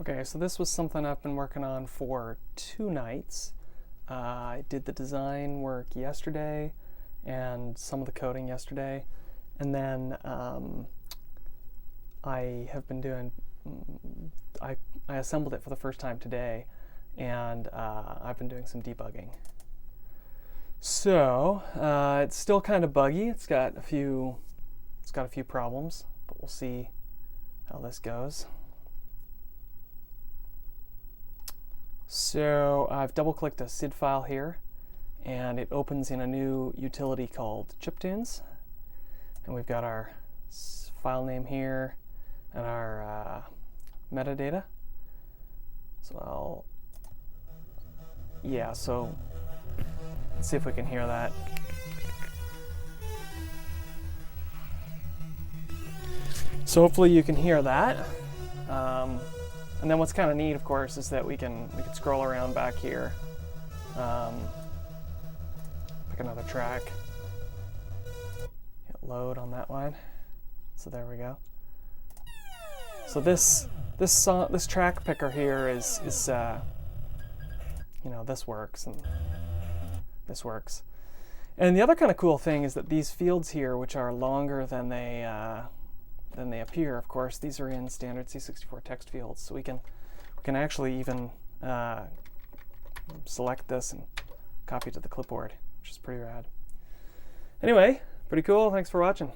Okay, so this was something I've been working on for 2 nights. I did the design work yesterday and some of the coding yesterday, and then I have been doing, I assembled it for the first time today, and I've been doing some debugging. So it's still kind of buggy. It's got a few problems, but we'll see how this goes. So I've double-clicked a SID file here, and it opens in a new utility called Chiptunes. And we've got our file name here and our metadata. So so let's see if we can hear that. So hopefully you can hear that. And then what's kind of neat, of course, is that we can scroll around back here, pick another track, hit load on that one. So there we go. So this track picker here is this works and this works. And the other kind of cool thing is that these fields here, which are longer than they appear, of course, these are in standard C64 text fields, so we can actually even select this and copy to the clipboard, which is pretty rad. Anyway, pretty cool. Thanks for watching.